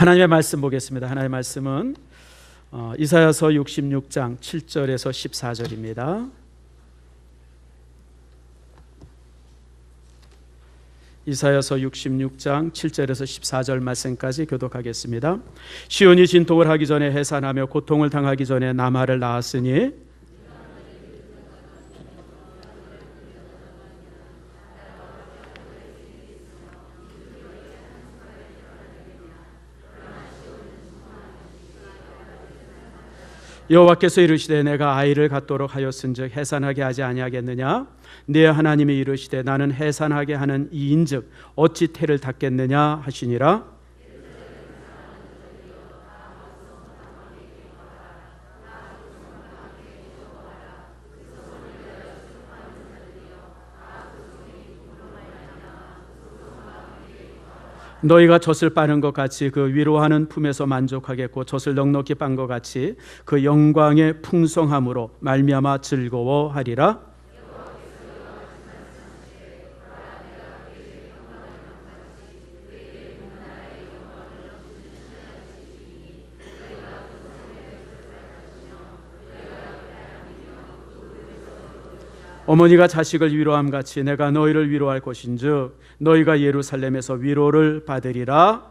하나님의 말씀 보겠습니다. 하나님의 말씀은 이사야서 66장 7절에서 14절입니다. 이사야서 66장 7절에서 14절 말씀까지 교독하겠습니다. 시온이 진통을 하기 전에 해산하며 고통을 당하기 전에 남아를 낳았으니 여호와께서 이르시되 내가 아이를 갖도록 하였은즉 해산하게 하지 아니하겠느냐? 네 하나님이 이르시되 나는 해산하게 하는 이인즉 어찌 태를 닫겠느냐 하시니라. 너희가 젖을 빠는 것 같이 그 위로하는 품에서 만족하겠고 젖을 넉넉히 빤 것 같이 그 영광의 풍성함으로 말미암아 즐거워하리라. 어머니가 자식을 위로함 같이 내가 너희를 위로할 것인즉 너희가 예루살렘에서 위로를 받으리라.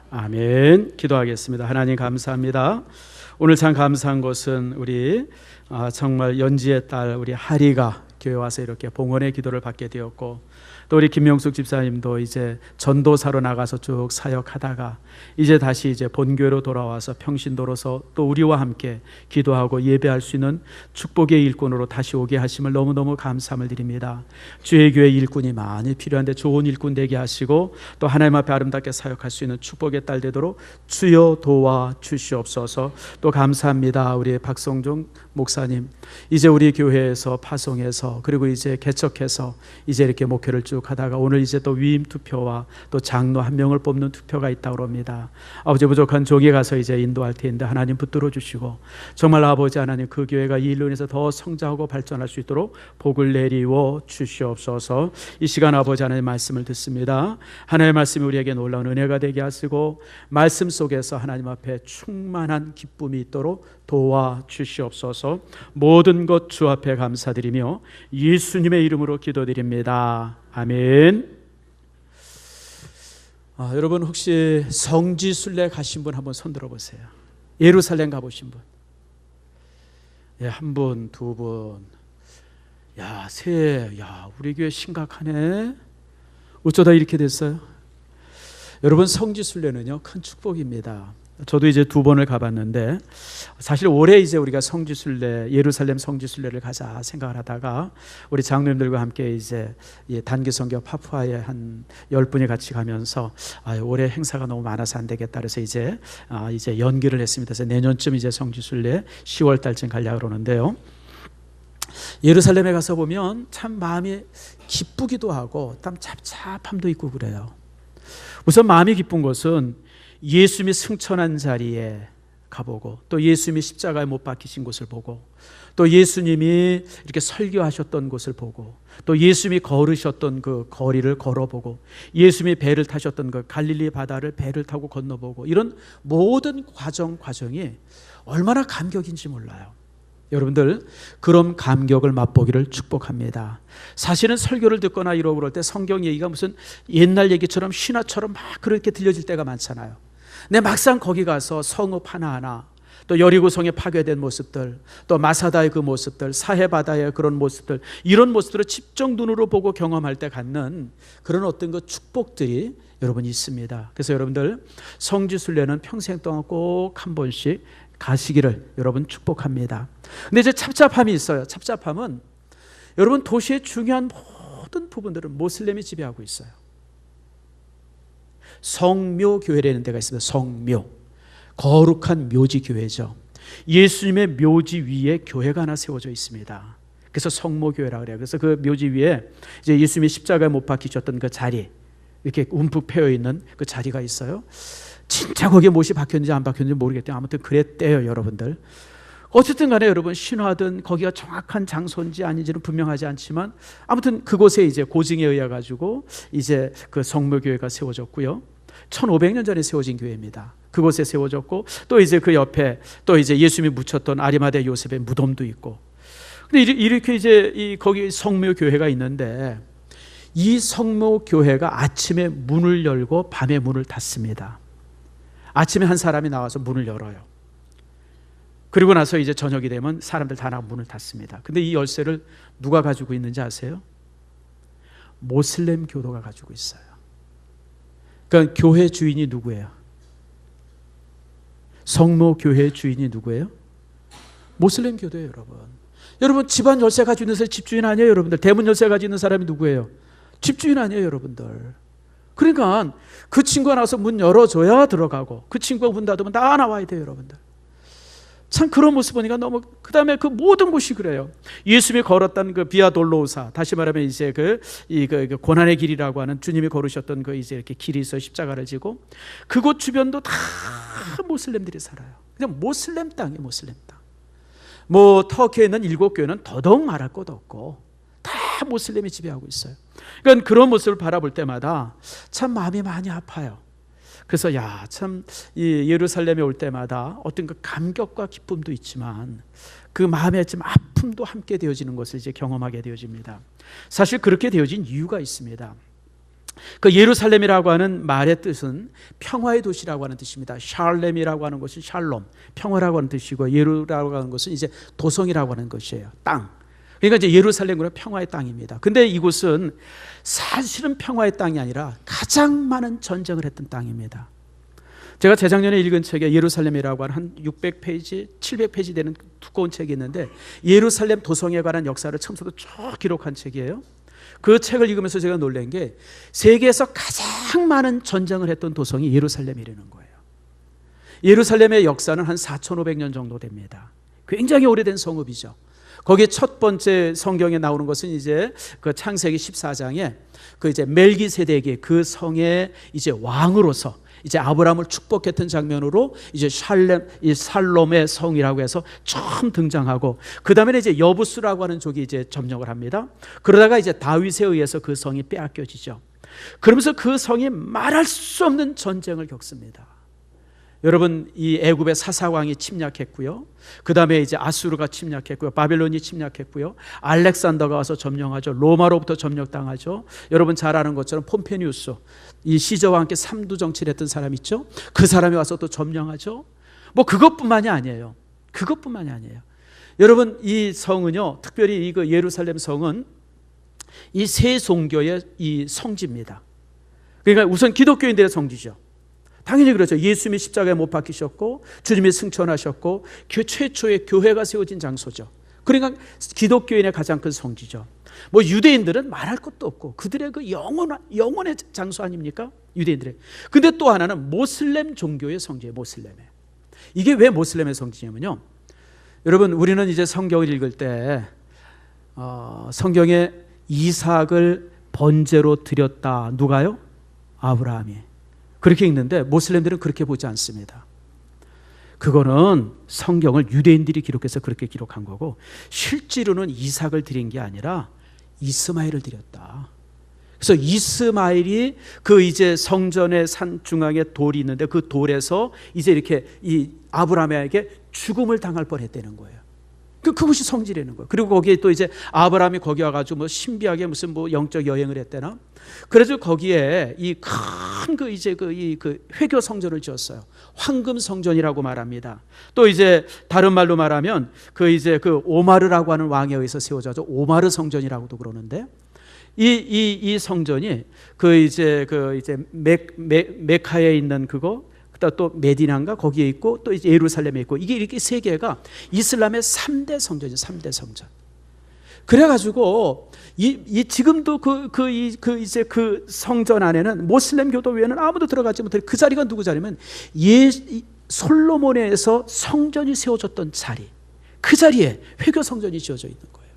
아멘. 기도하겠습니다. 하나님 감사합니다. 오늘 참 감사한 것은 우리 정말 연지의 딸 우리 하리가 교회 와서 이렇게 봉헌의 기도를 받게 되었고, 또 우리 김명숙 집사님도 이제 전도사로 나가서 쭉 사역하다가 이제 다시 이제 본교회로 돌아와서 평신도로서 또 우리와 함께 기도하고 예배할 수 있는 축복의 일꾼으로 다시 오게 하심을 너무너무 감사함을 드립니다. 주의 교회 일꾼이 많이 필요한데 좋은 일꾼 되게 하시고 또 하나님 앞에 아름답게 사역할 수 있는 축복의 딸 되도록 주여 도와 주시옵소서. 또 감사합니다. 우리 박성종 목사님 이제 우리 교회에서 파송해서 그리고 이제 개척해서 이제 이렇게 목회를 쭉 하다가 오늘 이제 또 위임 투표와 또 장로 한 명을 뽑는 투표가 있다고 합니다. 아버지 부족한 종에 가서 이제 인도할 텐데 하나님 붙들어 주시고 정말 아버지 하나님 그 교회가 이 일로 인해서 더 성장하고 발전할 수 있도록 복을 내리워 주시옵소서. 이 시간 아버지 하나님 말씀을 듣습니다. 하나님의 말씀이 우리에게 놀라운 은혜가 되게 하시고 말씀 속에서 하나님 앞에 충만한 기쁨이 있도록 도와 주시옵소서. 모든 것 주 앞에 감사드리며 예수님의 이름으로 기도드립니다. 아멘. 여러분 혹시 성지순례 가신 분 한번 손 들어보세요. 예루살렘 가보신 분? 예, 한 분, 두 분. 야, 우리 교회 심각하네. 어쩌다 이렇게 됐어요? 여러분 성지순례는요 큰 축복입니다. 저도 이제 2번을 가봤는데 사실 올해 이제 우리가 성지순례 예루살렘 성지순례를 가자 생각을 하다가 우리 장로님들과 함께 이제 단기 선교 파푸아에 한 10분이 같이 가면서 올해 행사가 너무 많아서 안 되겠다 그래서 이제 연기를 했습니다. 그래서 내년쯤 이제 성지순례 10월 달쯤 가려고 그러는데요. 예루살렘에 가서 보면 참 마음이 기쁘기도 하고 참 잡잡함도 있고 그래요. 우선 마음이 기쁜 것은 예수님이 승천한 자리에 가보고 또 예수님이 십자가에 못 박히신 곳을 보고 또 예수님이 이렇게 설교하셨던 곳을 보고 또 예수님이 걸으셨던 그 거리를 걸어보고 예수님이 배를 타셨던 그 갈릴리 바다를 배를 타고 건너보고 이런 모든 과정이 얼마나 감격인지 몰라요. 여러분들 그런 감격을 맛보기를 축복합니다. 사실은 설교를 듣거나 이러고 그럴 때 성경 얘기가 무슨 옛날 얘기처럼 신화처럼 막 그렇게 들려질 때가 많잖아요. 근데 막상 거기 가서 성읍 하나하나 또 여리고성에 파괴된 모습들 또 마사다의 그 모습들 사해바다의 그런 모습들 이런 모습들을 직접 눈으로 보고 경험할 때 갖는 그런 어떤 그 축복들이 여러분 있습니다. 그래서 여러분들 성지순례는 평생 동안 꼭 한 번씩 가시기를 여러분 축복합니다. 근데 이제 찹찹함이 있어요. 찹찹함은 여러분 도시의 중요한 모든 부분들은 모슬렘이 지배하고 있어요. 성묘교회라는 데가 있습니다. 성묘 거룩한 묘지 교회죠. 예수님의 묘지 위에 교회가 하나 세워져 있습니다. 그래서 성모교회라 그래요. 그래서 그 묘지 위에 이제 예수님이 십자가에 못 박히셨던 그 자리 이렇게 움푹 패여 있는 그 자리가 있어요. 진짜 거기에 못이 박혔는지 안 박혔는지 모르겠대요. 아무튼 그랬대요, 여러분들. 어쨌든 간에 여러분, 신화든 거기가 정확한 장소인지 아닌지는 분명하지 않지만 아무튼 그곳에 이제 고증에 의해 가지고 이제 그 성묘교회가 세워졌고요. 1500년 전에 세워진 교회입니다. 그곳에 세워졌고, 또 이제 그 옆에 또 이제 예수님이 묻혔던 아리마대 요셉의 무덤도 있고. 근데 이렇게 이제 거기 성묘교회가 있는데, 이 성묘교회가 아침에 문을 열고 밤에 문을 닫습니다. 아침에 한 사람이 나와서 문을 열어요. 그리고 나서 이제 저녁이 되면 사람들 다 나와 문을 닫습니다. 근데 이 열쇠를 누가 가지고 있는지 아세요? 모슬렘 교도가 가지고 있어요. 그러니까 교회 주인이 누구예요? 성모 교회 주인이 누구예요? 모슬렘 교도예요, 여러분. 여러분, 집안 열쇠 가지고 있는 사람이 집주인 아니에요, 여러분들. 대문 열쇠 가지고 있는 사람이 누구예요? 집주인 아니에요, 여러분들. 그러니까 그 친구가 나와서 문 열어줘야 들어가고, 그 친구가 문 닫으면 다 나와야 돼요, 여러분들. 참 그런 모습 보니까 너무, 그 다음에 그 모든 곳이 그래요. 예수님이 걸었던 그 비아 돌로우사, 다시 말하면 이제 그 고난의 길이라고 하는 주님이 걸으셨던 그 이제 이렇게 길이 있어 십자가를 지고, 그곳 주변도 다 모슬렘들이 살아요. 그냥 모슬렘 땅이에요, 모슬렘 땅. 뭐 터키에 있는 7교회는 더더욱 말할 것도 없고 다 모슬렘이 지배하고 있어요. 그러니까 그런 모습을 바라볼 때마다 참 마음이 많이 아파요. 그래서 참 이 예루살렘에 올 때마다 어떤 그 감격과 기쁨도 있지만 그 마음의 좀 아픔도 함께 되어지는 것을 이제 경험하게 되어집니다. 사실 그렇게 되어진 이유가 있습니다. 그 예루살렘이라고 하는 말의 뜻은 평화의 도시라고 하는 뜻입니다. 샬렘이라고 하는 것은 샬롬, 평화라고 하는 뜻이고, 예루라고 하는 것은 이제 도성이라고 하는 것이에요. 땅. 그러니까 이제 예루살렘은 평화의 땅입니다. 근데 이곳은 사실은 평화의 땅이 아니라 가장 많은 전쟁을 했던 땅입니다. 제가 재작년에 읽은 책에 예루살렘이라고 하는 한 600페이지, 700페이지 되는 두꺼운 책이 있는데, 예루살렘 도성에 관한 역사를 처음부터 쭉 기록한 책이에요. 그 책을 읽으면서 제가 놀란 게, 세계에서 가장 많은 전쟁을 했던 도성이 예루살렘이라는 거예요. 예루살렘의 역사는 한 4500년 정도 됩니다. 굉장히 오래된 성읍이죠. 거기에 첫 번째 성경에 나오는 것은 이제 그 창세기 14장에 그 이제 멜기세덱이 그 성의 이제 왕으로서 이제 아브라함을 축복했던 장면으로 이제 살롬의 성이라고 해서 처음 등장하고, 그 다음에 이제 여부스라고 하는 족이 이제 점령을 합니다. 그러다가 이제 다윗에 의해서 그 성이 빼앗겨지죠. 그러면서 그 성이 말할 수 없는 전쟁을 겪습니다. 여러분, 이 애굽의 사사왕이 침략했고요. 그 다음에 이제 아수르가 침략했고요. 바벨론이 침략했고요. 알렉산더가 와서 점령하죠. 로마로부터 점령당하죠. 여러분 잘 아는 것처럼 폼페니우스, 이 시저와 함께 삼두 정치를 했던 사람 있죠. 그 사람이 와서 또 점령하죠. 뭐 그것뿐만이 아니에요. 그것뿐만이 아니에요. 여러분, 이 성은요, 특별히 이 예루살렘 성은 이 세 종교의 이 성지입니다. 그러니까 우선 기독교인들의 성지죠. 당연히 그렇죠. 예수님이 십자가에 못 박히셨고 주님이 승천하셨고 최초의 교회가 세워진 장소죠. 그러니까 기독교인의 가장 큰 성지죠. 뭐 유대인들은 말할 것도 없고 그들의 그 영혼의 장소 아닙니까? 유대인들의. 근데 또 하나는 모슬렘 종교의 성지예요. 모슬렘의. 이게 왜 모슬렘의 성지냐면요, 여러분, 우리는 이제 성경을 읽을 때 성경에 이삭을 번제로 드렸다. 누가요? 아브라함이. 그렇게 읽는데 모슬렘들은 그렇게 보지 않습니다. 그거는 성경을 유대인들이 기록해서 그렇게 기록한 거고, 실제로는 이삭을 드린 게 아니라 이스마엘을 드렸다. 그래서 이스마엘이 그 이제 성전의 산 중앙에 돌이 있는데 그 돌에서 이제 이렇게 이 아브라함에게 죽음을 당할 뻔했다는 거예요. 그것이 성지라는 거예요. 그리고 거기에 또 이제 아브라함이 거기 와가지고 뭐 신비하게 무슨 뭐 영적 여행을 했대나. 그래서 거기에 이 큰 그 이제 그 회교 성전을 지었어요. 황금 성전이라고 말합니다. 또 이제 다른 말로 말하면 그 이제 그 오마르라고 하는 왕에 의해서 세워져서 오마르 성전이라고도 그러는데, 이 성전이 그 이제 메카에 있는 그거, 그다음 또 메디나인가 거기에 있고 또 이제 예루살렘에 있고, 이게 이렇게 세 개가 이슬람의 3대 성전이죠. 3대 성전. 그래가지고 지금도 이제 그 성전 안에는 모슬렘 교도 외에는 아무도 들어가지 못해. 그 자리가 누구 자리면 솔로몬에서 성전이 세워졌던 자리, 그 자리에 회교 성전이 지어져 있는 거예요.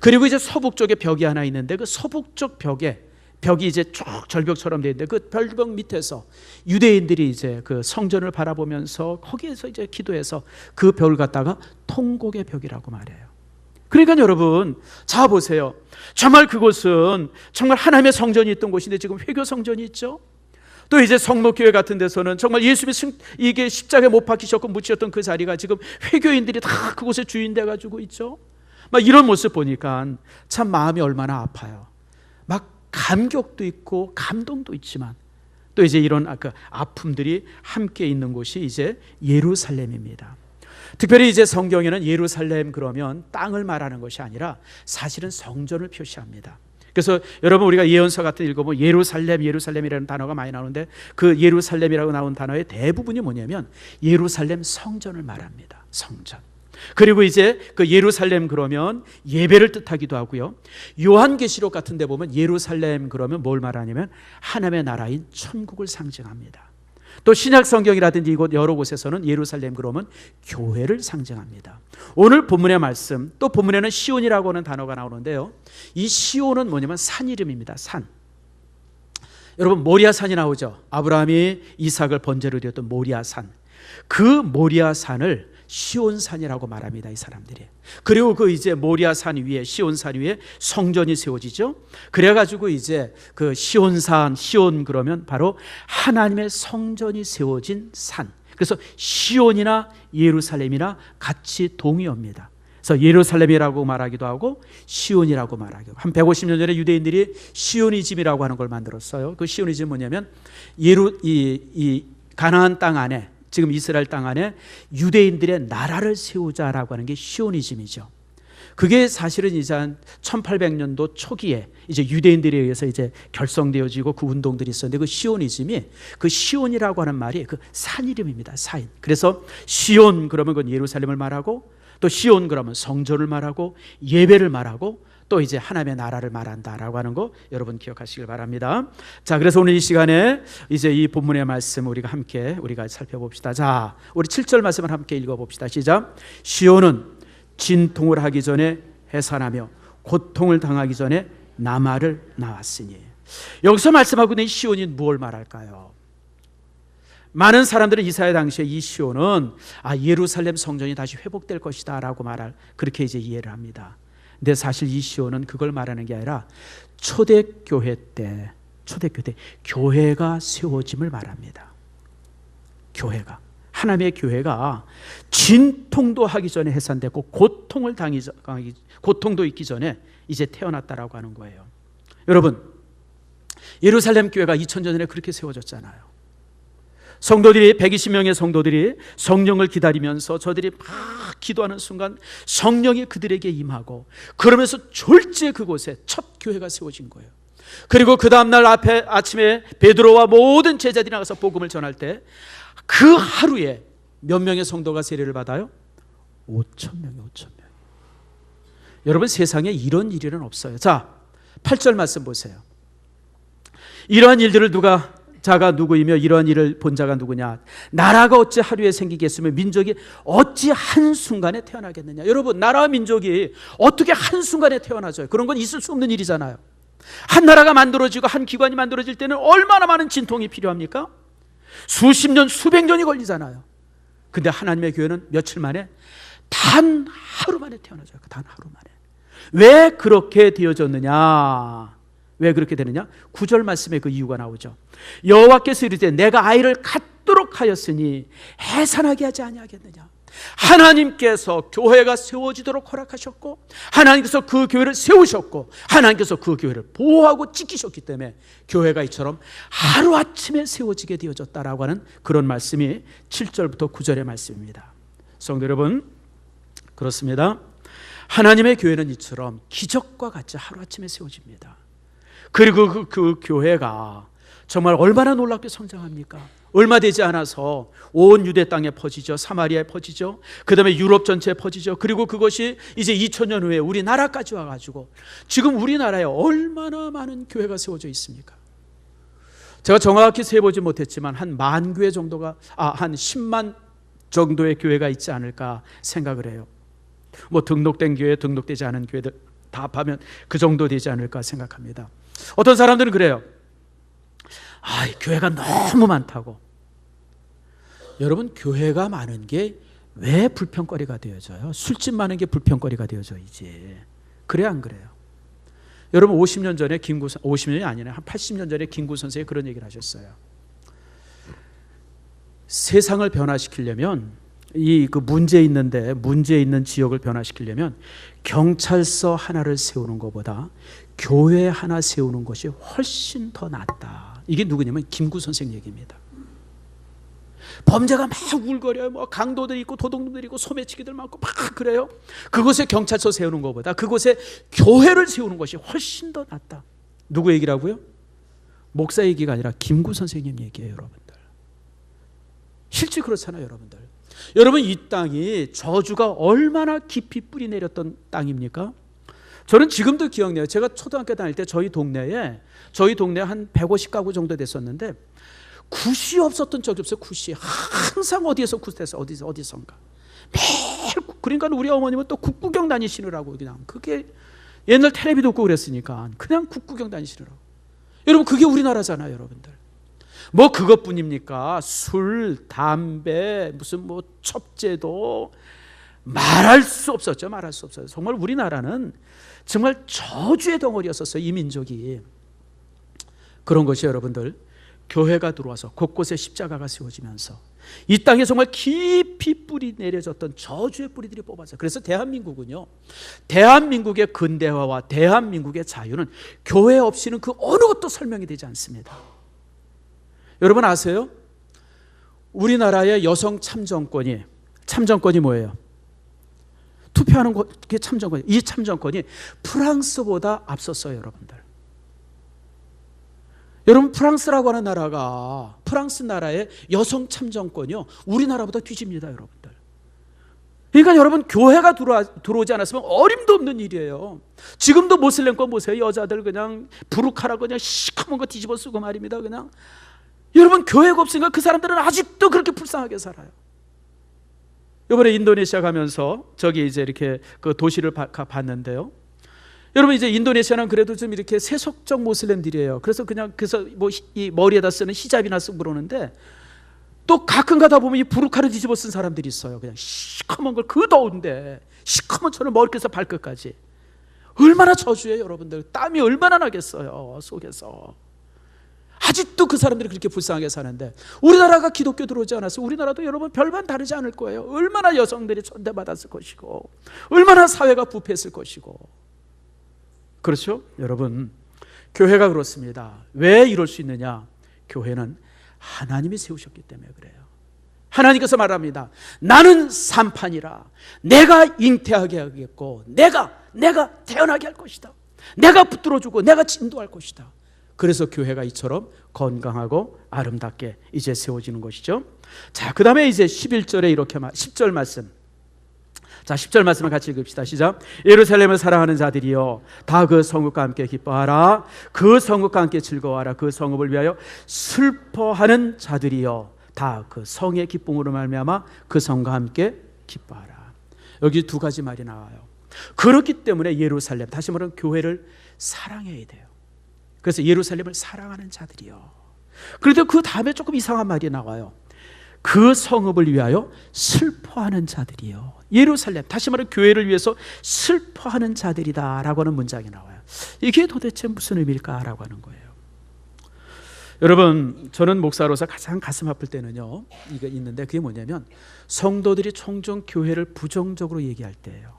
그리고 이제 서북 쪽에 벽이 하나 있는데 그 서북 쪽 벽이 이제 쭉 절벽처럼 되어 있는데 그 절벽 밑에서 유대인들이 이제 그 성전을 바라보면서 거기에서 이제 기도해서 그 벽을 갖다가 통곡의 벽이라고 말해요. 그러니까 여러분, 자 보세요. 정말 그곳은 정말 하나님의 성전이 있던 곳인데 지금 회교 성전이 있죠. 또 이제 성목교회 같은 데서는 정말 예수님이 이게 십자가에 못 박히셨고 묻히셨던 그 자리가 지금 회교인들이 다 그곳에 주인 돼 가지고 있죠. 막 이런 모습 보니까 참 마음이 얼마나 아파요. 막 감격도 있고 감동도 있지만 또 이제 이런 아픔들이 함께 있는 곳이 이제 예루살렘입니다. 특별히 이제 성경에는 예루살렘 그러면 땅을 말하는 것이 아니라 사실은 성전을 표시합니다. 그래서 여러분 우리가 예언서 같은 거 읽어보면 예루살렘이라는 단어가 많이 나오는데 그 예루살렘이라고 나온 단어의 대부분이 뭐냐면 예루살렘 성전을 말합니다. 성전. 그리고 이제 그 예루살렘 그러면 예배를 뜻하기도 하고요. 요한계시록 같은 데 보면 예루살렘 그러면 뭘 말하냐면 하나님의 나라인 천국을 상징합니다. 또 신약 성경이라든지 이곳 여러 곳에서는 예루살렘 그러면 교회를 상징합니다. 오늘 본문의 말씀, 또 본문에는 시온이라고 하는 단어가 나오는데요. 이 시온은 뭐냐면 산 이름입니다. 산. 여러분 모리아산이 나오죠. 아브라함이 이삭을 번제로 드렸던 모리아산. 그 모리아산을 시온산이라고 말합니다. 이 사람들이. 그리고 그 이제 모리아산 위에 시온산 위에 성전이 세워지죠. 그래가지고 이제 그 시온산, 시온 그러면 바로 하나님의 성전이 세워진 산. 그래서 시온이나 예루살렘이나 같이 동의어입니다. 그래서 예루살렘이라고 말하기도 하고 시온이라고 말하기도 하고. 한 150년 전에 유대인들이 시오니즘이라고 하는 걸 만들었어요. 그 시오니즘은 뭐냐면 이 가나안 땅 안에 지금 이스라엘 땅 안에 유대인들의 나라를 세우자라고 하는 게 시오니즘이죠. 그게 사실은 이제 한 1800년도 초기에 이제 유대인들에 의해서 이제 결성되어지고 그 운동들이 있었는데 그 시오니즘이 그 시온이라고 하는 말이 그 산 이름입니다. 산. 그래서 시온 그러면 그건 예루살렘을 말하고 또 시온 그러면 성전을 말하고 예배를 말하고 또 이제 하나님의 나라를 말한다라고 하는 거 여러분 기억하시길 바랍니다. 자, 그래서 오늘 이 시간에 이제 이 본문의 말씀 우리가 살펴봅시다. 자, 우리 7절 말씀을 함께 읽어봅시다. 시작. 시온은 진통을 하기 전에 해산하며 고통을 당하기 전에 남아를 낳았으니. 여기서 말씀하고 있는 시온이 무엇을 말할까요? 많은 사람들은 이사야 당시에 이 시온은 예루살렘 성전이 다시 회복될 것이다 라고 그렇게 이제 이해를 합니다. 근데 사실 이 시온은 그걸 말하는 게 아니라 초대교회 때 교회가 세워짐을 말합니다. 교회가, 하나님의 교회가 진통도 하기 전에 해산됐고 고통도 있기 전에 이제 태어났다라고 하는 거예요. 여러분, 예루살렘 교회가 2000년 전에 그렇게 세워졌잖아요. 성도들이 120명의 성도들이 성령을 기다리면서 저들이 막 기도하는 순간 성령이 그들에게 임하고 그러면서 졸지에 그곳에 첫 교회가 세워진 거예요. 그리고 그 다음날 아침에 베드로와 모든 제자들이 나가서 복음을 전할 때 그 하루에 몇 명의 성도가 세례를 받아요? 5,000명이. 여러분 세상에 이런 일은 없어요. 자, 8절 말씀 보세요. 이러한 일들을 자가 누구이며 이러한 일을 본 자가 누구냐? 나라가 어찌 하루에 생기겠으며 민족이 어찌 한순간에 태어나겠느냐? 여러분, 나라와 민족이 어떻게 한순간에 태어나죠? 그런 건 있을 수 없는 일이잖아요. 한 나라가 만들어지고 한 기관이 만들어질 때는 얼마나 많은 진통이 필요합니까? 수십 년, 수백 년이 걸리잖아요. 근데 하나님의 교회는 며칠 만에 단 하루 만에 태어나죠. 단 하루 만에. 왜 그렇게 되어졌느냐? 왜 그렇게 되느냐? 9절 말씀에 그 이유가 나오죠. 여호와께서 이르되 내가 아이를 갖도록 하였으니 해산하게 하지 아니하겠느냐. 하나님께서 교회가 세워지도록 허락하셨고 하나님께서 그 교회를 세우셨고 하나님께서 그 교회를 보호하고 지키셨기 때문에 교회가 이처럼 하루아침에 세워지게 되어졌다라고 하는 그런 말씀이 7절부터 9절의 말씀입니다. 성도 여러분, 그렇습니다. 하나님의 교회는 이처럼 기적과 같이 하루아침에 세워집니다. 그리고 그 교회가 정말 얼마나 놀랍게 성장합니까? 얼마 되지 않아서 온 유대 땅에 퍼지죠. 사마리아에 퍼지죠. 그 다음에 유럽 전체에 퍼지죠. 그리고 그것이 이제 2000년 후에 우리나라까지 와가지고 지금 우리나라에 얼마나 많은 교회가 세워져 있습니까? 제가 정확히 세보지 못했지만 한 10,000교회 정도가 한 10만 정도의 교회가 있지 않을까 생각을 해요. 뭐 등록된 교회, 등록되지 않은 교회들 다 합하면 그 정도 되지 않을까 생각합니다. 어떤 사람들은 그래요. 교회가 너무 많다고. 여러분, 교회가 많은 게 왜 불평거리가 되어져요? 술집 많은 게 불평거리가 되어져야지. 그래 안 그래요? 여러분 50년 전에 50년이 아니네, 한 80년 전에 김구 선생이 그런 얘기를 하셨어요. 세상을 변화시키려면 그 문제 있는 지역을 변화시키려면 경찰서 하나를 세우는 것보다 교회 하나 세우는 것이 훨씬 더 낫다. 이게 누구냐면 김구 선생 얘기입니다. 범죄가 막 울거려요. 뭐 강도들 있고 도둑놈들 있고 소매치기들 많고 막 그래요. 그곳에 경찰서 세우는 것보다 그곳에 교회를 세우는 것이 훨씬 더 낫다. 누구 얘기라고요? 목사 얘기가 아니라 김구 선생님 얘기예요, 여러분들. 실제 그렇잖아요, 여러분들. 여러분, 이 땅이 저주가 얼마나 깊이 뿌리 내렸던 땅입니까? 저는 지금도 기억나요. 제가 초등학교 다닐 때 저희 동네에 한 150가구 정도 됐었는데 굿이 없었던 적이 없어요. 굿이 항상 어디에서 굿에서 어디선가 매일. 그러니까 우리 어머님은 또 굿구경 다니시느라고, 그냥 그게 옛날 텔레비도 없고 그랬으니까 그냥 굿구경 다니시느라고. 여러분, 그게 우리나라잖아요, 여러분들. 뭐 그것뿐입니까? 술, 담배, 무슨 뭐 첩제도 말할 수 없었죠. 말할 수 없어요. 정말 우리나라는 정말 저주의 덩어리였었어요, 이 민족이. 그런 것이 여러분들, 교회가 들어와서 곳곳에 십자가가 세워지면서 이 땅에 정말 깊이 뿌리 내려졌던 저주의 뿌리들이 뽑아져요. 그래서 대한민국은요, 대한민국의 근대화와 대한민국의 자유는 교회 없이는 그 어느 것도 설명이 되지 않습니다. 여러분 아세요? 우리나라의 여성 참정권이 뭐예요? 투표하는 게 참정권이. 이 참정권이 프랑스보다 앞섰어요, 여러분들. 여러분, 프랑스라고 하는 나라가, 프랑스 나라의 여성 참정권이요, 우리나라보다 뒤집니다, 여러분들. 그러니까 여러분, 교회가 들어오지 않았으면 어림도 없는 일이에요. 지금도 모슬렘권 보세요. 여자들 그냥 부르카라 그냥 시커먼 거 뒤집어 쓰고 말입니다, 그냥. 여러분, 교회가 없으니까 그 사람들은 아직도 그렇게 불쌍하게 살아요. 이번에 인도네시아 가면서 저기 이제 이렇게 그 도시를 봤는데요. 여러분, 이제 인도네시아는 그래도 좀 이렇게 세속적 모슬렘들이에요. 그래서 뭐 이 머리에다 쓰는 히잡이나 쓰고 그러는데, 또 가끔 가다 보면 이 부르카를 뒤집어 쓴 사람들이 있어요. 그냥 시커먼 걸, 그 더운데 시커먼 천을 머리끝에서 발끝까지. 얼마나 저주예요, 여러분들. 땀이 얼마나 나겠어요, 속에서. 아직도 그 사람들이 그렇게 불쌍하게 사는데, 우리나라가 기독교 들어오지 않았어요. 우리나라도 여러분 별반 다르지 않을 거예요. 얼마나 여성들이 천대받았을 것이고, 얼마나 사회가 부패했을 것이고. 그렇죠? 여러분, 교회가 그렇습니다. 왜 이럴 수 있느냐? 교회는 하나님이 세우셨기 때문에 그래요. 하나님께서 말합니다. 나는 산판이라 내가 잉태하게 하겠고 내가 태어나게 할 것이다. 내가 붙들어주고 내가 진도할 것이다. 그래서 교회가 이처럼 건강하고 아름답게 이제 세워지는 것이죠. 자, 그 다음에 이제 11절에 이렇게 10절 말씀. 자, 10절 말씀을 같이 읽읍시다. 시작. 예루살렘을 사랑하는 자들이여, 다 그 성읍과 함께 기뻐하라. 그 성읍과 함께 즐거워하라. 그 성읍을 위하여 슬퍼하는 자들이여, 다 그 성의 기쁨으로 말미암아 그 성과 함께 기뻐하라. 여기 두 가지 말이 나와요. 그렇기 때문에 예루살렘, 다시 말하면 교회를 사랑해야 돼요. 그래서 예루살렘을 사랑하는 자들이요. 그런데 그 다음에 조금 이상한 말이 나와요. 그 성읍을 위하여 슬퍼하는 자들이요. 예루살렘, 다시 말하면 교회를 위해서 슬퍼하는 자들이다라고 하는 문장이 나와요. 이게 도대체 무슨 의미일까라고 하는 거예요. 여러분, 저는 목사로서 가장 가슴 아플 때는요, 이게 있는데, 그게 뭐냐면 성도들이 종종 교회를 부정적으로 얘기할 때예요.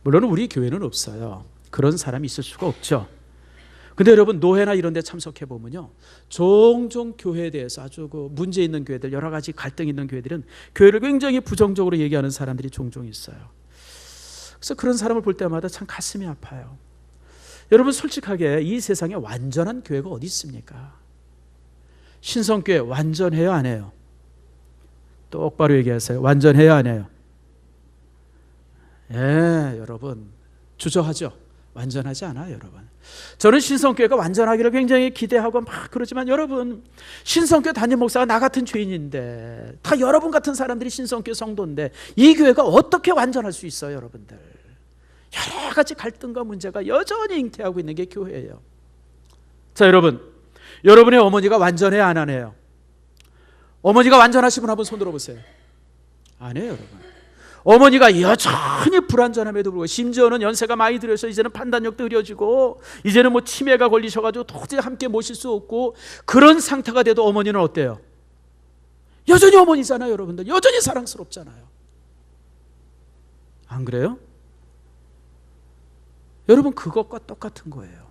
물론 우리 교회는 없어요. 그런 사람이 있을 수가 없죠. 근데 여러분, 노회나 이런 데 참석해 보면요, 종종 교회에 대해서 아주 그 문제 있는 교회들, 여러 가지 갈등 있는 교회들은 교회를 굉장히 부정적으로 얘기하는 사람들이 종종 있어요. 그래서 그런 사람을 볼 때마다 참 가슴이 아파요. 여러분, 솔직하게 이 세상에 완전한 교회가 어디 있습니까? 신성교회 완전해요, 안 해요? 똑바로 얘기하세요. 완전해요, 안 해요? 예, 여러분, 주저하죠. 완전하지 않아요, 여러분. 저는 신성교회가 완전하기를 굉장히 기대하고 막 그러지만, 여러분, 신성교회 담임 목사가 나 같은 죄인인데, 다 여러분 같은 사람들이 신성교회 성도인데, 이 교회가 어떻게 완전할 수 있어요, 여러분들? 여러 가지 갈등과 문제가 여전히 잉태하고 있는 게 교회예요. 자, 여러분의 어머니가 완전해요, 안 하네요? 어머니가 완전하신 분 한번 손 들어보세요. 안 해요, 여러분. 어머니가 여전히 불완전함에도 불구하고, 심지어는 연세가 많이 들어서 이제는 판단력도 흐려지고 이제는 뭐 치매가 걸리셔가지고 도저히 함께 모실 수 없고 그런 상태가 돼도 어머니는 어때요? 여전히 어머니잖아요, 여러분들. 여전히 사랑스럽잖아요. 안 그래요? 여러분, 그것과 똑같은 거예요.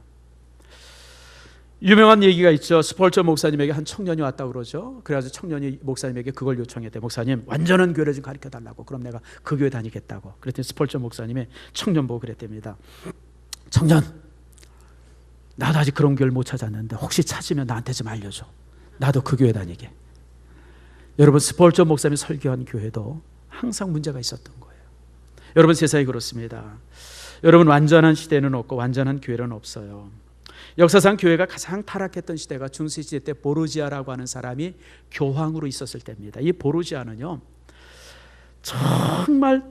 유명한 얘기가 있죠. 스펄전 목사님에게 한 청년이 왔다고 그러죠. 그래서 청년이 목사님에게 그걸 요청했대. 목사님, 완전한 교회를 좀 가르쳐달라고. 그럼 내가 그 교회 다니겠다고. 그랬더니 스펄전 목사님이 청년 보고 그랬답니다. 청년, 나도 아직 그런 교회를 못 찾았는데 혹시 찾으면 나한테 좀 알려줘. 나도 그 교회 다니게. 여러분, 스펄전 목사님이 설교한 교회도 항상 문제가 있었던 거예요. 여러분, 세상이 그렇습니다. 여러분, 완전한 시대는 없고 완전한 교회는 없어요. 역사상 교회가 가장 타락했던 시대가 중세시대 때 보르지아라고 하는 사람이 교황으로 있었을 때입니다. 이 보르지아는요, 정말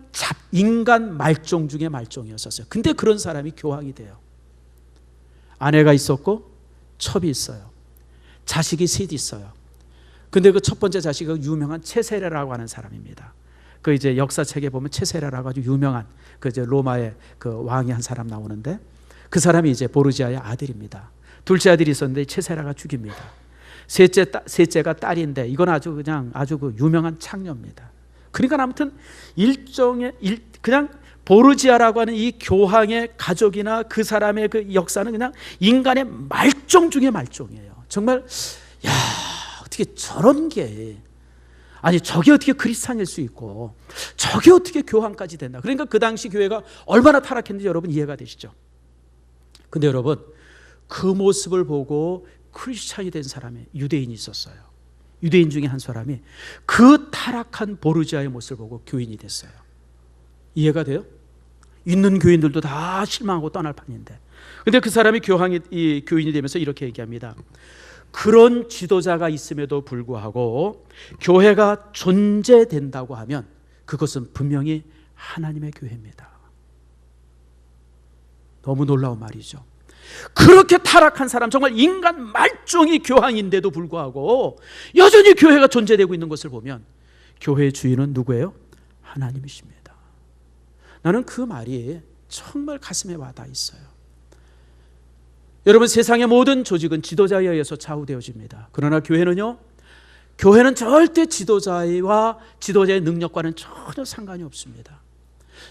인간 말종 중에 말종이었어요. 근데 그런 사람이 교황이 돼요. 아내가 있었고 첩이 있어요. 자식이 셋 있어요. 근데 그 첫 번째 자식은 유명한 체세레라고 하는 사람입니다. 그 이제 역사책에 보면 체세레라고 아주 유명한 그 이제 로마의 그 왕이 한 사람 나오는데, 그 사람이 이제 보르지아의 아들입니다. 둘째 아들이 있었는데 체세라가 죽입니다. 셋째가 딸인데 이건 아주 그 유명한 창녀입니다. 그러니까 아무튼 그냥 보르지아라고 하는 이 교황의 가족이나 그 사람의 그 역사는 그냥 인간의 말종 중에 말종이에요. 정말 야, 어떻게 저런 게, 아니 저게 어떻게 크리스찬일 수 있고 저게 어떻게 교황까지 된다. 그러니까 그 당시 교회가 얼마나 타락했는지 여러분 이해가 되시죠? 근데 여러분, 그 모습을 보고 크리스찬이 된 사람이 유대인이 있었어요. 유대인 중에 한 사람이 그 타락한 보르지아의 모습을 보고 교인이 됐어요. 이해가 돼요? 있는 교인들도 다 실망하고 떠날 판인데, 근데 그 사람이 교인이 되면서 이렇게 얘기합니다. 그런 지도자가 있음에도 불구하고 교회가 존재된다고 하면 그것은 분명히 하나님의 교회입니다. 너무 놀라운 말이죠. 그렇게 타락한 사람, 정말 인간 말종이 교황인데도 불구하고 여전히 교회가 존재되고 있는 것을 보면 교회의 주인은 누구예요? 하나님이십니다. 나는 그 말이 정말 가슴에 와닿아 있어요. 여러분, 세상의 모든 조직은 지도자에 의해서 좌우되어집니다. 그러나 교회는요, 교회는 절대 지도자와 지도자의 능력과는 전혀 상관이 없습니다.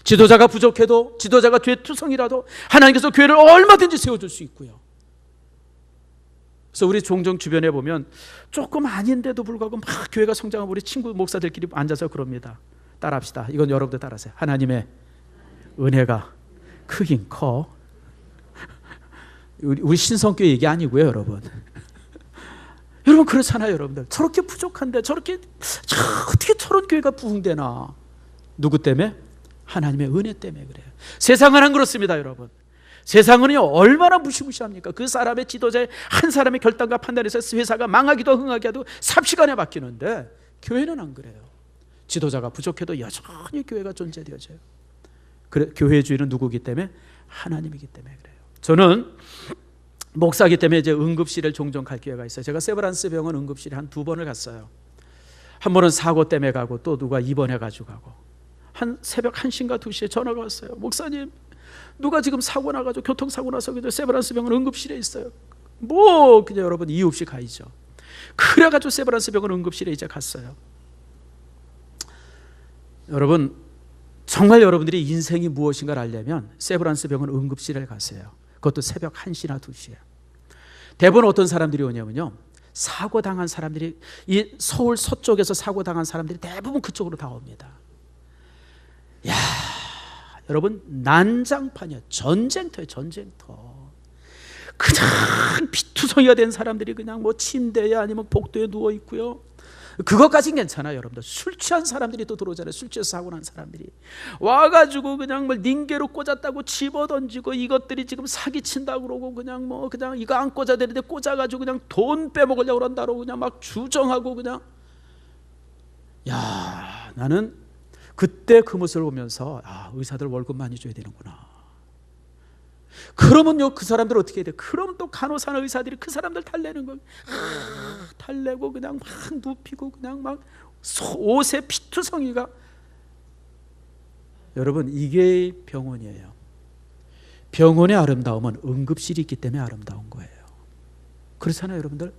지도자가 부족해도, 지도자가 뒤에투성이라도 하나님께서 교회를 얼마든지 세워줄 수 있고요. 그래서 우리 종종 주변에 보면 조금 아닌데도 불구하고 막 교회가 성장하고 우리 친구 목사들끼리 앉아서 그럽니다. 따라합시다. 이건 여러분들 따라하세요. 하나님의 은혜가 크긴 커. 우리 신성교회 얘기 아니고요, 여러분. 여러분 그렇잖아요, 여러분들. 저렇게 부족한데 어떻게 저런 교회가 부흥되나? 누구 때문에? 하나님의 은혜 때문에 그래요. 세상은 안 그렇습니다, 여러분. 세상은요 얼마나 무시무시합니까? 그 사람의 지도자의 한 사람의 결단과 판단에서 회사가 망하기도 흥하기도 삽시간에 바뀌는데, 교회는 안 그래요. 지도자가 부족해도 여전히 교회가 존재되어져요. 그래, 교회의 주인은 누구기 때문에? 하나님이기 때문에 그래요. 저는 목사이기 때문에 이제 응급실을 종종 갈 기회가 있어요. 제가 세브란스 병원 응급실에 한 2번을 갔어요. 한 번은 사고 때문에 가고, 또 누가 입원해가지고 가고. 한 새벽 1시인가 2시에 전화가 왔어요. 목사님, 누가 지금 사고 나가지고 교통사고 나서 세브란스 병원 응급실에 있어요. 그냥 여러분 이유 없이 가야죠. 그래가지고 세브란스 병원 응급실에 이제 갔어요. 여러분, 정말 여러분들이 인생이 무엇인가를 알려면 세브란스 병원 응급실에 가세요. 그것도 새벽 1시나 2시에. 대부분 어떤 사람들이 오냐면요, 사고 당한 사람들이, 이 서울 서쪽에서 사고 당한 사람들이 대부분 그쪽으로 다 옵니다. 야, 여러분 난장판이야. 전쟁터예요, 전쟁터. 그냥 피투성이가 된 사람들이 그냥 뭐 침대에 아니면 복도에 누워 있고요. 그것까진 괜찮아요, 여러분들. 술 취한 사람들이 또 들어오잖아요. 술 취해서 사고 난 사람들이 와가지고 그냥 뭐 닌게로 꽂았다고 집어던지고, 이것들이 지금 사기친다고 그러고 그냥 이거 안 꽂아야 되는데 꽂아가지고 그냥 돈 빼먹으려고 그런다고 그냥 막 주정하고 그냥. 야, 나는 그때 그 모습을 보면서 의사들 월급 많이 줘야 되는구나. 그러면요, 그 사람들 어떻게 해야 돼? 그러면 또 간호사나 의사들이 그 사람들 달래는 거, 달래고 그냥 막 눕히고 그냥 막 옷에 피투성이가. 여러분, 이게 병원이에요. 병원의 아름다움은 응급실이 있기 때문에 아름다운 거예요. 그렇잖아요, 여러분들.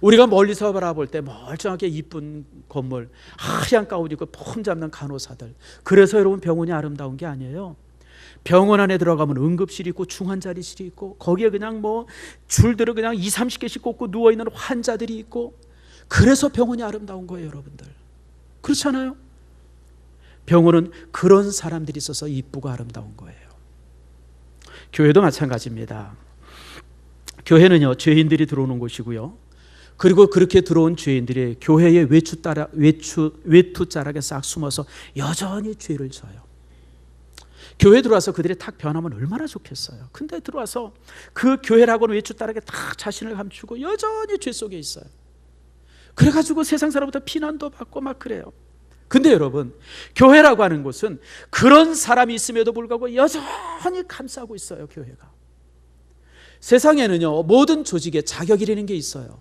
우리가 멀리서 바라볼 때 멀쩡하게 이쁜 건물, 하얀 가운 입고 폼 잡는 간호사들, 그래서 여러분 병원이 아름다운 게 아니에요. 병원 안에 들어가면 응급실이 있고 중환자실이 있고, 거기에 그냥 뭐 줄들을 그냥 20, 30개씩 꽂고 누워있는 환자들이 있고, 그래서 병원이 아름다운 거예요, 여러분들. 그렇잖아요. 병원은 그런 사람들이 있어서 이쁘고 아름다운 거예요. 교회도 마찬가지입니다. 교회는요, 죄인들이 들어오는 곳이고요, 그리고 그렇게 들어온 죄인들이 교회의 외투자락에 싹 숨어서 여전히 죄를 져요. 교회 들어와서 그들이 탁 변하면 얼마나 좋겠어요. 근데 들어와서 그 교회라고는 외투자락에 탁 자신을 감추고 여전히 죄 속에 있어요. 그래가지고 세상 사람부터 비난도 받고 막 그래요. 근데 여러분, 교회라고 하는 곳은 그런 사람이 있음에도 불구하고 여전히 감싸고 있어요. 교회가. 세상에는요, 모든 조직에 자격이라는 게 있어요.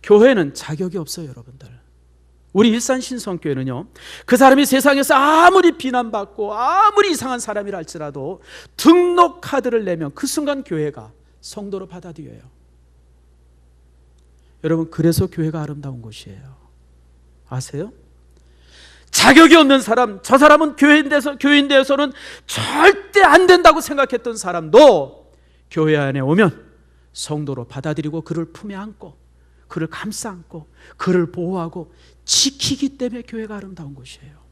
교회는 자격이 없어요, 여러분들. 우리 일산신성교회는요, 그 사람이 세상에서 아무리 비난받고 아무리 이상한 사람이라 할지라도 등록 카드를 내면 그 순간 교회가 성도로 받아들여요. 여러분, 그래서 교회가 아름다운 곳이에요. 아세요? 자격이 없는 사람, 저 사람은 교인대에서는 절대 안 된다고 생각했던 사람도 교회 안에 오면 성도로 받아들이고 그를 품에 안고 그를 감싸 안고 그를 보호하고 지키기 때문에 교회가 아름다운 곳이에요.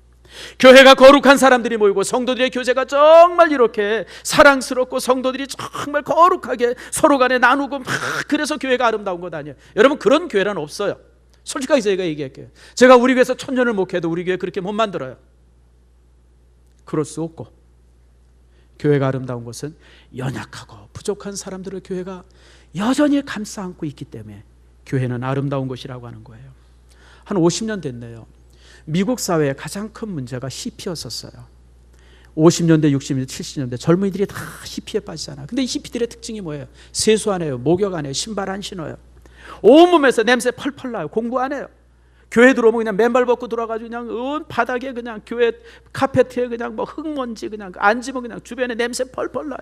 교회가 거룩한 사람들이 모이고 성도들의 교제가 정말 이렇게 사랑스럽고 성도들이 정말 거룩하게 서로 간에 나누고 막, 그래서 교회가 아름다운 것 아니에요. 여러분, 그런 교회는 없어요. 솔직하게 제가 얘기할게요. 제가 우리 교회에서 1000년을 목회해도 우리 교회 그렇게 못 만들어요. 그럴 수 없고, 교회가 아름다운 것은 연약하고 부족한 사람들을 교회가 여전히 감싸 안고 있기 때문에 교회는 아름다운 곳이라고 하는 거예요. 한 50년 됐네요. 미국 사회의 가장 큰 문제가 히피였었어요. 50년대, 60년대, 70년대 젊은이들이 다 히피에 빠지잖아요. 근데 이 히피들의 특징이 뭐예요? 세수 안 해요, 목욕 안 해요, 신발 안 신어요, 온몸에서 냄새 펄펄 나요, 공부 안 해요. 교회 들어오면 그냥 맨발 벗고 들어가지고 그냥 온 바닥에 그냥 교회 카페트에 그냥 뭐 흙먼지 그냥 앉으면 그냥 주변에 냄새 펄펄 나요.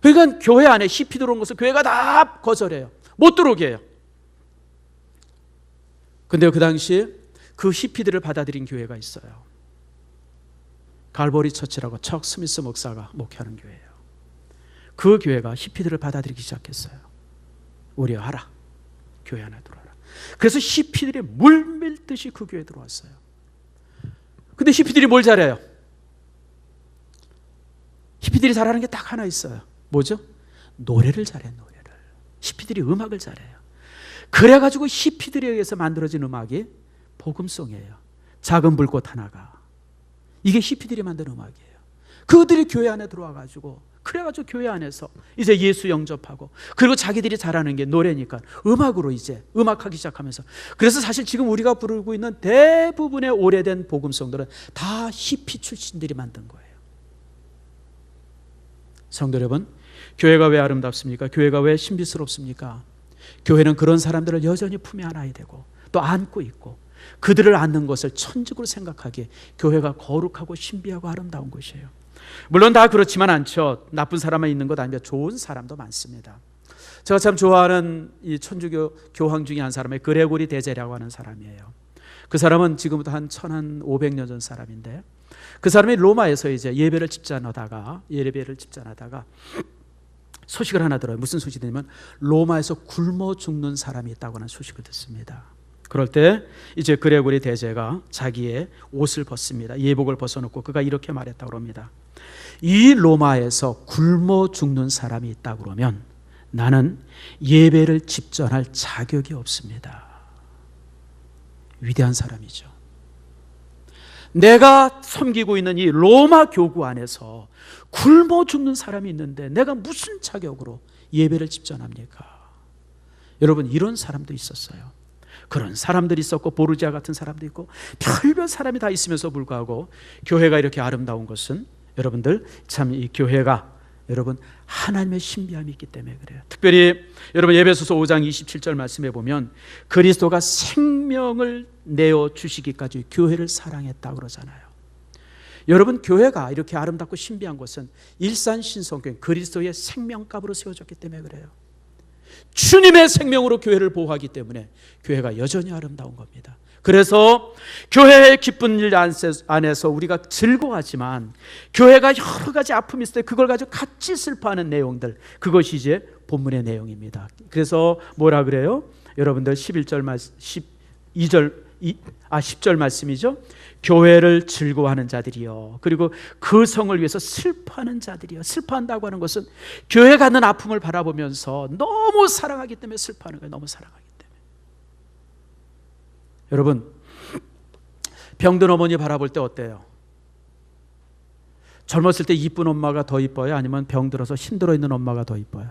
그러니까 교회 안에 히피 들어온 것을 교회가 다 거절해요. 못 들어오게 해요. 근데 그 당시에 그 히피들을 받아들인 교회가 있어요. 갈보리 처치라고 척 스미스 목사가 목회하는 교회예요. 그 교회가 히피들을 받아들이기 시작했어요. 우리 하라, 교회 안에 들어와라. 그래서 히피들이 물밀듯이 그 교회에 들어왔어요. 근데 히피들이 뭘 잘해요? 히피들이 잘하는 게 딱 하나 있어요. 뭐죠? 노래를 잘해요. 노래를. 히피들이 음악을 잘해요. 그래가지고 히피들에 의해서 만들어진 음악이 복음송이에요. 작은 불꽃 하나가. 이게 히피들이 만든 음악이에요. 그들이 교회 안에 들어와가지고, 그래가지고 교회 안에서 이제 예수 영접하고, 그리고 자기들이 잘하는 게 노래니까 음악으로 이제 음악하기 시작하면서, 그래서 사실 지금 우리가 부르고 있는 대부분의 오래된 복음송들은 다 히피 출신들이 만든 거예요. 성도 여러분, 교회가 왜 아름답습니까? 교회가 왜 신비스럽습니까? 교회는 그런 사람들을 여전히 품에 안아야 되고 또 안고 있고, 그들을 안는 것을 천직으로 생각하기에 교회가 거룩하고 신비하고 아름다운 곳이에요. 물론 다 그렇지만 않죠. 나쁜 사람만 있는 것 아니라 좋은 사람도 많습니다. 제가 참 좋아하는 이 천주교 교황 중에 한 사람이 그레고리 대제라고 하는 사람이에요. 그 사람은 지금부터 한 1500년 전 사람인데, 그 사람이 로마에서 이제 예배를 집전하다가 소식을 하나 들어요. 무슨 소식이 되냐면 로마에서 굶어 죽는 사람이 있다고 하는 소식을 듣습니다. 그럴 때 이제 그레고리 대제가 자기의 옷을 벗습니다. 예복을 벗어놓고 그가 이렇게 말했다고 합니다. 이 로마에서 굶어 죽는 사람이 있다고 그러면 나는 예배를 집전할 자격이 없습니다. 위대한 사람이죠. 내가 섬기고 있는 이 로마 교구 안에서 굶어 죽는 사람이 있는데 내가 무슨 자격으로 예배를 집전합니까? 여러분, 이런 사람도 있었어요. 그런 사람들이 있었고, 보르지아 같은 사람도 있고, 별별 사람이 다 있으면서 불구하고 교회가 이렇게 아름다운 것은, 여러분들 참 이 교회가 여러분 하나님의 신비함이 있기 때문에 그래요. 특별히 여러분 에베소서 5장 27절 말씀해 보면 그리스도가 생명을 내어 주시기까지 교회를 사랑했다 그러잖아요. 여러분, 교회가 이렇게 아름답고 신비한 것은 일산신성교회 그리스도의 생명값으로 세워졌기 때문에 그래요. 주님의 생명으로 교회를 보호하기 때문에 교회가 여전히 아름다운 겁니다. 그래서 교회의 기쁜 일 안에서 우리가 즐거워하지만 교회가 여러 가지 아픔이 있을 때 그걸 가지고 같이 슬퍼하는 내용들, 그것이 이제 본문의 내용입니다. 그래서 뭐라 그래요? 여러분들 10절 말씀이죠. 교회를 즐거워하는 자들이요, 그리고 그 성을 위해서 슬퍼하는 자들이요. 슬퍼한다고 하는 것은 교회 갖는 아픔을 바라보면서 너무 사랑하기 때문에 슬퍼하는 거예요. 너무 사랑하기 때문에. 여러분, 병든 어머니 바라볼 때 어때요? 젊었을 때 이쁜 엄마가 더 이뻐요? 아니면 병들어서 힘들어 있는 엄마가 더 이뻐요?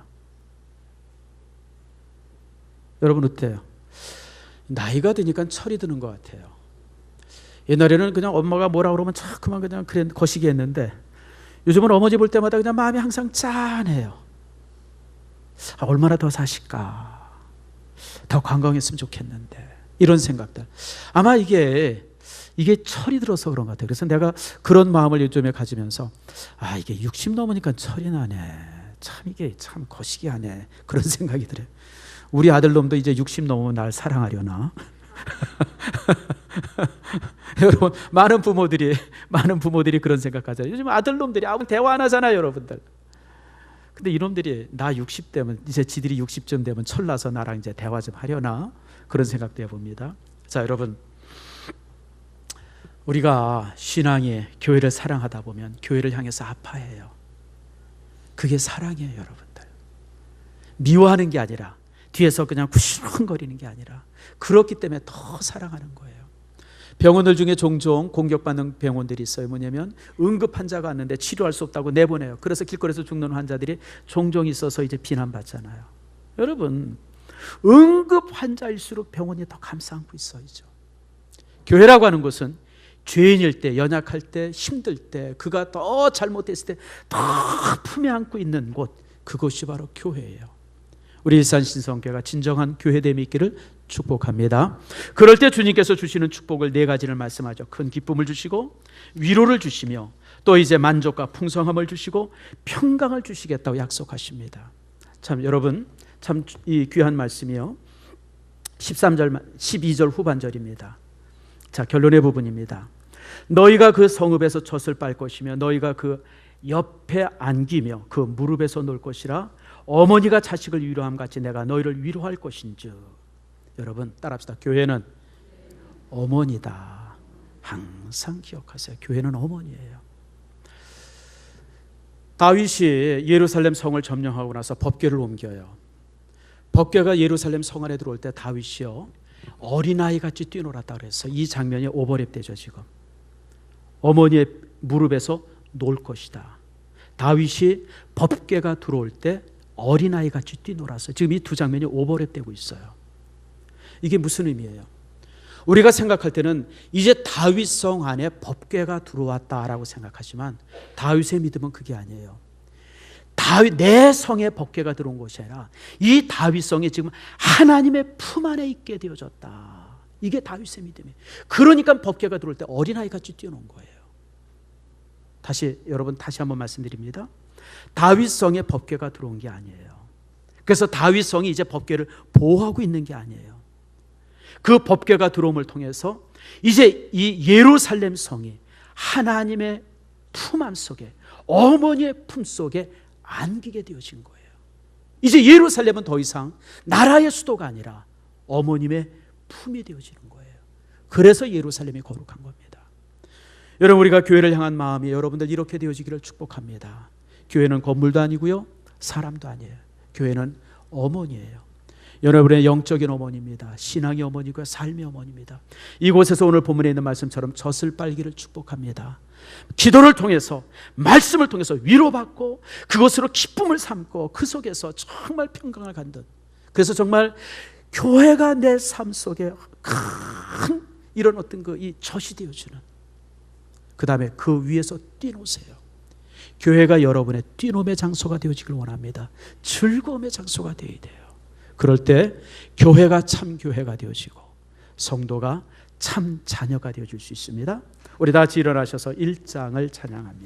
여러분 어때요? 나이가 드니까 철이 드는 것 같아요. 옛날에는 그냥 엄마가 뭐라 그러면 자꾸만 그냥 거시기 했는데 요즘은 어머니 볼 때마다 그냥 마음이 항상 짠해요. 얼마나 더 사실까? 더 건강했으면 좋겠는데. 이런 생각들. 아마 이게 철이 들어서 그런 것 같아요. 그래서 내가 그런 마음을 요즘에 가지면서 이게 60 넘으니까 철이 나네. 참 이게 참 거시기하네. 그런 생각이 들어요. 우리 아들놈도 이제 60 넘으면 날 사랑하려나? 여러분, 많은 부모들이 그런 생각하잖아요. 요즘 아들놈들이 아무 대화 안 하잖아요, 여러분들. 근데 이놈들이 나 60 되면, 이제 지들이 60쯤 되면 철나서 나랑 이제 대화 좀 하려나? 그런 생각도 해봅니다. 자, 여러분, 우리가 신앙이 교회를 사랑하다 보면 교회를 향해서 아파해요. 그게 사랑이에요, 여러분들. 미워하는 게 아니라, 뒤에서 그냥 구시렁거리는 게 아니라, 그렇기 때문에 더 사랑하는 거예요. 병원들 중에 종종 공격받는 병원들이 있어요. 뭐냐면 응급 환자가 왔는데 치료할 수 없다고 내보내요. 그래서 길거리에서 죽는 환자들이 종종 있어서 이제 비난받잖아요. 여러분, 응급 환자일수록 병원이 더 감싸 안고 있어야죠. 교회라고 하는 것은 죄인일 때, 연약할 때, 힘들 때, 그가 더 잘못했을 때 더 품에 안고 있는 곳, 그것이 바로 교회예요. 우리 일산신성교회가 진정한 교회됨이 있기를 축복합니다. 그럴 때 주님께서 주시는 축복을 4가지를 말씀하죠. 큰 기쁨을 주시고 위로를 주시며 또 이제 만족과 풍성함을 주시고 평강을 주시겠다고 약속하십니다. 참 여러분, 참 이 귀한 말씀이요. 12절 후반절입니다. 자, 결론의 부분입니다. 너희가 그 성읍에서 젖을 빨 것이며 너희가 그 옆에 안기며 그 무릎에서 놀 것이라. 어머니가 자식을 위로함 같이 내가 너희를 위로할 것인즉. 여러분 따라합시다. 교회는 어머니다. 항상 기억하세요. 교회는 어머니예요. 다윗이 예루살렘 성을 점령하고 나서 법궤를 옮겨요. 법궤가 예루살렘 성 안에 들어올 때 다윗이요, 어린아이 같이 뛰놀았다 그래서 이 장면이 오버랩되죠. 지금 어머니의 무릎에서 놀 것이다. 다윗이 법궤가 들어올 때 어린아이 같이 뛰놀았어요. 지금 이 두 장면이 오버랩되고 있어요. 이게 무슨 의미예요? 우리가 생각할 때는 이제 다윗성 안에 법궤가 들어왔다라고 생각하지만 다윗의 믿음은 그게 아니에요. 내 성에 법궤가 들어온 것이 아니라 이 다윗성이 지금 하나님의 품 안에 있게 되어졌다. 이게 다윗의 믿음이에요. 그러니까 법궤가 들어올 때 어린아이 같이 뛰어놓은 거예요. 여러분 다시 한번 말씀드립니다. 다윗성에 법궤가 들어온 게 아니에요. 그래서 다윗성이 이제 법궤를 보호하고 있는 게 아니에요. 그 법궤가 들어옴을 통해서 이제 이 예루살렘 성이 하나님의 품안 속에, 어머니의 품 속에 안기게 되어진 거예요. 이제 예루살렘은 더 이상 나라의 수도가 아니라 어머님의 품이 되어지는 거예요. 그래서 예루살렘이 거룩한 겁니다. 여러분, 우리가 교회를 향한 마음이 여러분들 이렇게 되어지기를 축복합니다. 교회는 건물도 아니고요, 사람도 아니에요. 교회는 어머니예요. 여러분의 영적인 어머니입니다. 신앙의 어머니고요, 삶의 어머니입니다. 이곳에서 오늘 본문에 있는 말씀처럼 젖을 빨기를 축복합니다. 기도를 통해서, 말씀을 통해서 위로받고 그것으로 기쁨을 삼고 그 속에서 정말 평강을 갖는, 그래서 정말 교회가 내 삶 속에 큰 이런 어떤 이 젖이 되어주는, 그 다음에 그 위에서 뛰노세요. 교회가 여러분의 뛰노의 장소가 되어지길 원합니다. 즐거움의 장소가 되어야 돼요. 그럴 때 교회가 참 교회가 되어지고 성도가 참 자녀가 되어줄 수 있습니다. 우리 다 같이 일어나셔서 1장을 찬양합니다.